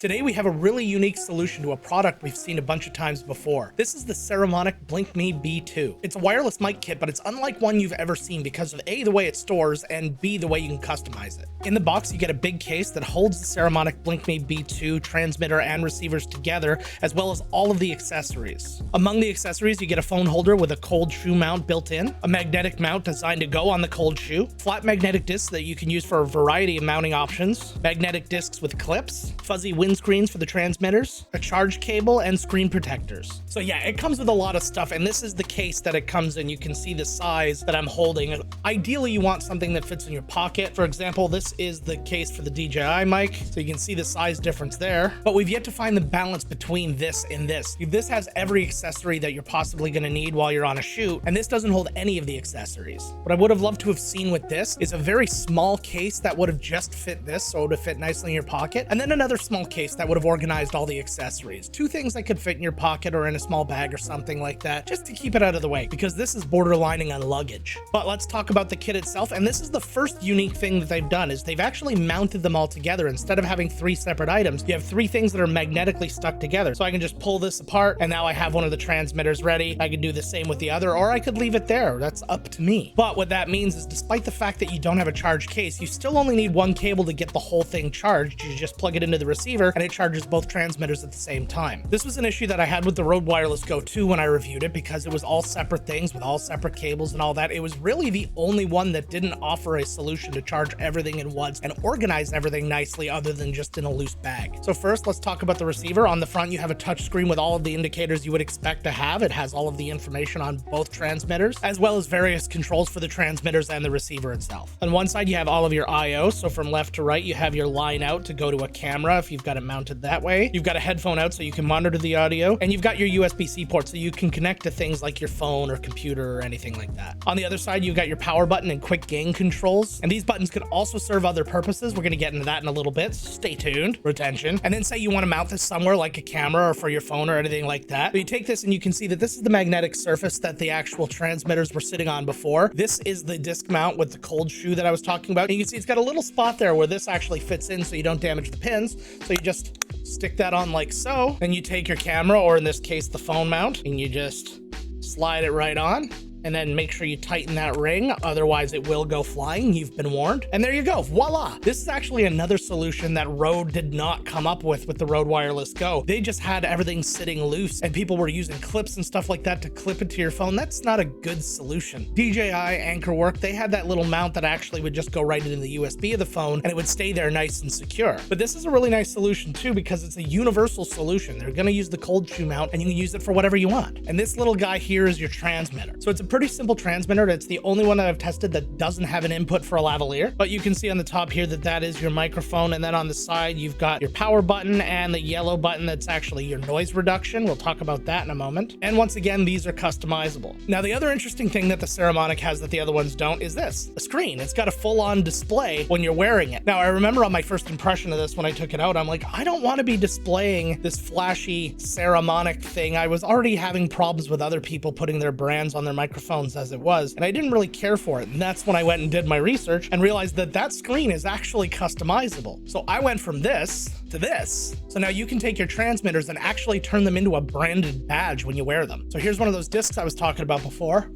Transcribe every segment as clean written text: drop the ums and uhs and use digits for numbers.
Today we have a really unique solution to a product we've seen a bunch of times before. This is the Saramonic Blinkme B2. It's a wireless mic kit, but it's unlike one you've ever seen because of A, the way it stores, and B, the way you can customize it. In the box, you get a big case that holds the Saramonic Blinkme B2 transmitter and receivers together, as well as all of the accessories. Among the accessories, you get a phone holder with a cold shoe mount built in, a magnetic mount designed to go on the cold shoe, flat magnetic discs that you can use for a variety of mounting options, magnetic discs with clips, fuzzy windscreens for the transmitters, a charge cable, and screen protectors. So yeah, it comes with a lot of stuff, and this is the case that it comes in. You can see the size that I'm holding. Ideally, you want something that fits in your pocket. For example, this is the case for the DJI mic, so you can see the size difference there. But we've yet to find the balance between this and this. This has every accessory that you're possibly going to need while you're on a shoot, and this doesn't hold any of the accessories. What I would have loved to have seen with this is a very small case that would have just fit this, so it would have fit nicely in your pocket, and then another small case that would have organized all the accessories. Two things that could fit in your pocket or in a small bag or something like that, just to keep it out of the way, because this is borderlining on luggage. But let's talk about the kit itself, and this is the first unique thing that they've done, is they've actually mounted them all together. Instead of having three separate items, you have three things that are magnetically stuck together. So I can just pull this apart, and now I have one of the transmitters ready. I could do the same with the other, or I could leave it there. That's up to me. But what that means is, despite the fact that you don't have a charge case, you still only need one cable to get the whole thing charged. You just plug it into the receiver, and it charges both transmitters at the same time. This was an issue that I had with the Rode Wireless Go 2 when I reviewed it, because it was all separate things with all separate cables and all that. It was really the only one that didn't offer a solution to charge everything in once and organize everything nicely other than just in a loose bag. So first, let's talk about the receiver. On the front, you have a touch screen with all of the indicators you would expect to have. It has all of the information on both transmitters, as well as various controls for the transmitters and the receiver itself. On one side, you have all of your I/O. So from left to right, you have your line out to go to a camera if you've got it mounted that way. You've got a headphone out so you can monitor the audio, and you've got your USB-C port so you can connect to things like your phone or computer or anything like that. On the other side, you've got your power button and quick gain controls, and these buttons could also serve other purposes. We're going to get into that in a little bit. Stay tuned. Retention. And then say you want to mount this somewhere like a camera or for your phone or anything like that. But you take this and you can see that this is the magnetic surface that the actual transmitters were sitting on before. This is the disc mount with the cold shoe that I was talking about. And you can see it's got a little spot there where this actually fits in so you don't damage the pins. So you just stick that on like so. Then you take your camera, or in this case the phone mount, and you just slide it right on. And then make sure you tighten that ring, otherwise it will go flying. You've been warned. And there you go, voila. This is actually another solution that Rode did not come up with the Rode Wireless Go. They just had everything sitting loose, and people were using clips and stuff like that to clip it to your phone. That's not a good solution. DJI, Anchorwork, they had that little mount that actually would just go right into the USB of the phone, and it would stay there nice and secure. But this is a really nice solution too, because it's a universal solution. They're gonna use the cold shoe mount, and you can use it for whatever you want. And this little guy here is your transmitter. So it's a pretty simple transmitter. It's the only one that I've tested that doesn't have an input for a lavalier, but you can see on the top here that that is your microphone, and then on the side you've got your power button and the yellow button that's actually your noise reduction. We'll talk about that in a moment. And once again, these are customizable. Now, the other interesting thing that the Saramonic has that the other ones don't is this, a screen. It's got a full-on display when you're wearing it. Now, I remember on my first impression of this when I took it out, I'm like, I don't want to be displaying this flashy Saramonic thing. I was already having problems with other people putting their brands on their microphones as it was, and I didn't really care for it. And that's when I went and did my research and realized that that screen is actually customizable. So I went from this to this. So now you can take your transmitters and actually turn them into a branded badge when you wear them. So here's one of those discs I was talking about before.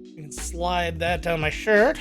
You can slide that down my shirt,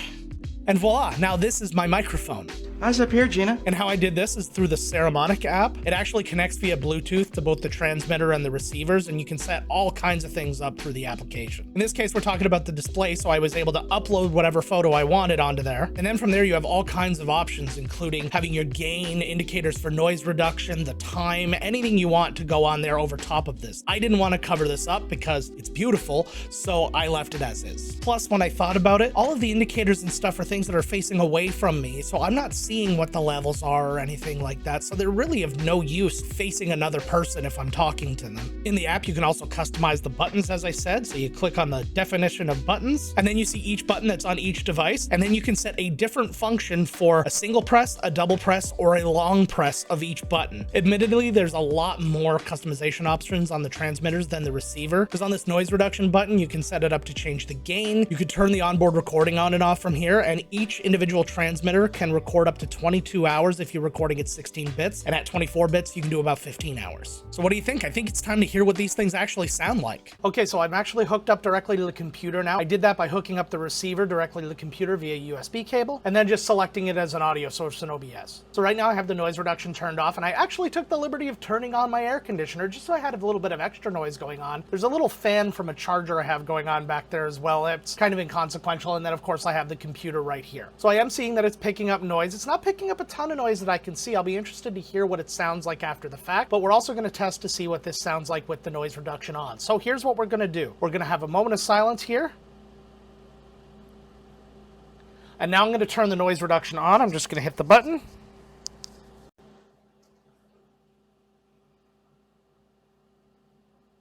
and voila, now this is my microphone. Eyes up here, Gina. And how I did this is through the Saramonic app. It actually connects via Bluetooth to both the transmitter and the receivers, and you can set all kinds of things up through the application. In this case, we're talking about the display, so I was able to upload whatever photo I wanted onto there. And then from there, you have all kinds of options, including having your gain, indicators for noise reduction, the time, anything you want to go on there over top of this. I didn't want to cover this up because it's beautiful, so I left it as is. Plus, when I thought about it, all of the indicators and stuff are things that are facing away from me, so I'm not seeing what the levels are or anything like that, so they're really of no use facing another person if I'm talking to them. In the app, you can also customize the buttons, as I said, so you click on the definition of buttons, and then you see each button that's on each device, and then you can set a different function for a single press, a double press, or a long press of each button. Admittedly, there's a lot more customization options on the transmitters than the receiver, because on this noise reduction button, you can set it up to change the gain, you could turn the onboard recording on and off from here, and each individual transmitter can record up to 22 hours if you're recording at 16 bits, and at 24 bits, you can do about 15 hours. So what do you think? I think it's time to hear what these things actually sound like. Okay, so I'm actually hooked up directly to the computer now. I did that by hooking up the receiver directly to the computer via USB cable, and then just selecting it as an audio source in OBS. So right now I have the noise reduction turned off, and I actually took the liberty of turning on my air conditioner just so I had a little bit of extra noise going on. There's a little fan from a charger I have going on back there as well. It's kind of inconsequential, and then of course I have the computer right here. So I am seeing that it's picking up noise. It's not picking up a ton of noise that I can see. I'll be interested to hear what it sounds like after the fact, but we're also going to test to see what this sounds like with the noise reduction on. So here's what we're going to do. We're going to have a moment of silence here. And now I'm going to turn the noise reduction on. I'm just going to hit the button.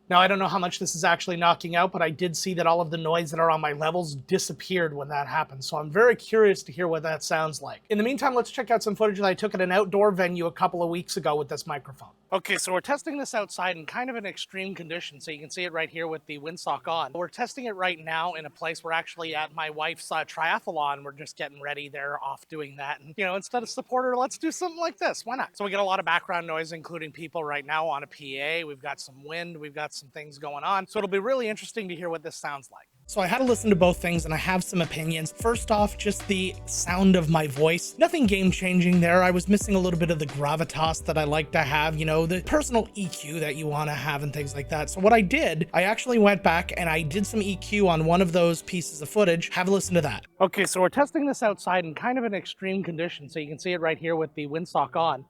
Now, I don't know how much this is actually knocking out, but I did see that all of the noise that are on my levels disappeared when that happened. So I'm very curious to hear what that sounds like. In the meantime, let's check out some footage that I took at an outdoor venue a couple of weeks ago with this microphone. Okay, so we're testing this outside in kind of an extreme condition. So you can see it right here with the windsock on. We're testing it right now in a place we're actually at my wife's triathlon. We're just getting ready. They're off doing that. And, you know, instead of supporter, let's do something like this. Why not? So we get a lot of background noise, including people right now on a PA. We've got some wind. We've got some things going on. So it'll be really interesting to hear what this sounds like. So I had to listen to both things, and I have some opinions. First off, just the sound of my voice. Nothing game-changing there. I was missing a little bit of the gravitas that I like to have, you know, the personal EQ that you want to have and things like that. So what I did, I actually went back and I did some EQ on one of those pieces of footage. Have a listen to that. Okay, so we're testing this outside in kind of an extreme condition. So you can see it right here with the windsock on.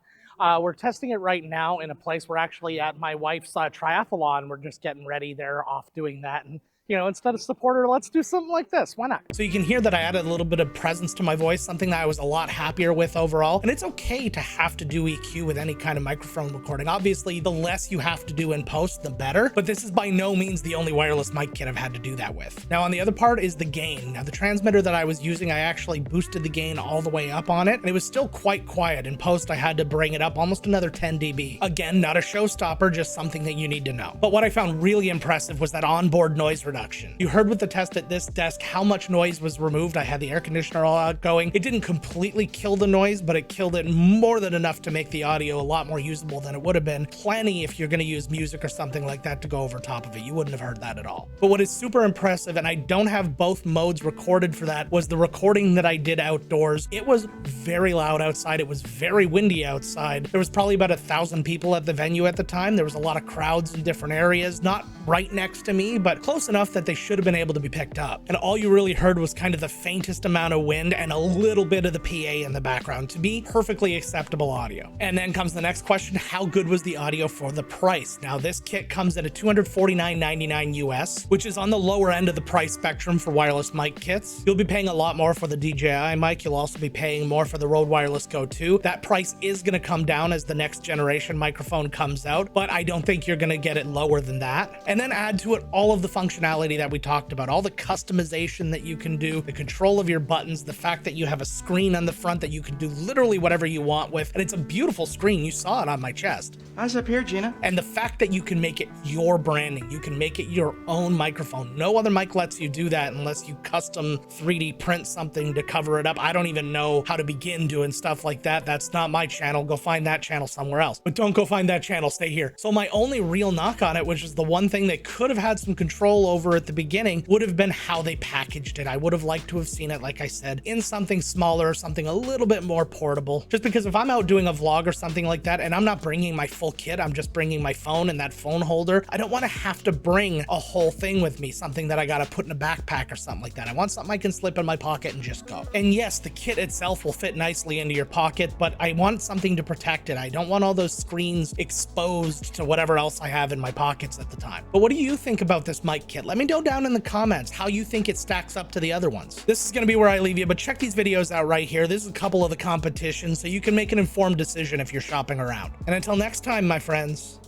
We're testing it right now in a place we're actually at my wife's triathlon. We're just getting ready. They're off doing that. And, you know, instead of supporter, let's do something like this. Why not? So you can hear that I added a little bit of presence to my voice, something that I was a lot happier with overall. And it's okay to have to do EQ with any kind of microphone recording. Obviously, the less you have to do in post, the better. But this is by no means the only wireless mic kit I've had to do that with. Now, on the other part is the gain. Now, the transmitter that I was using, I actually boosted the gain all the way up on it, and it was still quite quiet. In post, I had to bring it up almost another 10 dB. Again, not a showstopper, just something that you need to know. But what I found really impressive was that onboard noise reduction. You heard with the test at this desk how much noise was removed. I had the air conditioner all outgoing. It didn't completely kill the noise, but it killed it more than enough to make the audio a lot more usable than it would have been. Plenty if you're going to use music or something like that to go over top of it. You wouldn't have heard that at all. But what is super impressive, and I don't have both modes recorded for that, was the recording that I did outdoors. It was very loud outside. It was very windy outside. There was probably about 1,000 people at the venue at the time. There was a lot of crowds in different areas, not right next to me, but close enough that they should have been able to be picked up. And all you really heard was kind of the faintest amount of wind and a little bit of the PA in the background. To be perfectly acceptable audio. And then comes the next question, how good was the audio for the price? Now, this kit comes at a $249.99 US, which is on the lower end of the price spectrum for wireless mic kits. You'll be paying a lot more for the DJI mic. You'll also be paying more for the Rode Wireless Go 2. That price is going to come down as the next generation microphone comes out, but I don't think you're going to get it lower than that. And then add to it all of the functionality that we talked about, all the customization that you can do, the control of your buttons, the fact that you have a screen on the front that you can do literally whatever you want with, and it's a beautiful screen. You saw it on my chest. Eyes up here, Gina. And the fact that you can make it your branding, you can make it your own microphone. No other mic lets you do that unless you custom 3D print something to cover it up. I don't even know how to begin doing stuff like that. That's not my channel. Go find that channel somewhere else. But don't go find that channel. Stay here. So my only real knock on it, which is the one thing they could have had some control over at the beginning, would have been how they packaged it. I would have liked to have seen it, like I said, in something smaller, something a little bit more portable. Just because if I'm out doing a vlog or something like that, and I'm not bringing my full kit, I'm just bringing my phone and that phone holder, I don't want to have to bring a whole thing with me, something that I got to put in a backpack or something like that. I want something I can slip in my pocket and just go. And yes, the kit itself will fit nicely into your pocket, but I want something to protect it. I don't want all those screens exposed to whatever else I have in my pockets at the time. But what do you think about this mic kit? Let me know down in the comments how you think it stacks up to the other ones. This is going to be where I leave you, but check these videos out right here. This is a couple of the competitions so you can make an informed decision if you're shopping around. And until next time, my friends,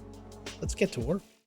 let's get to work.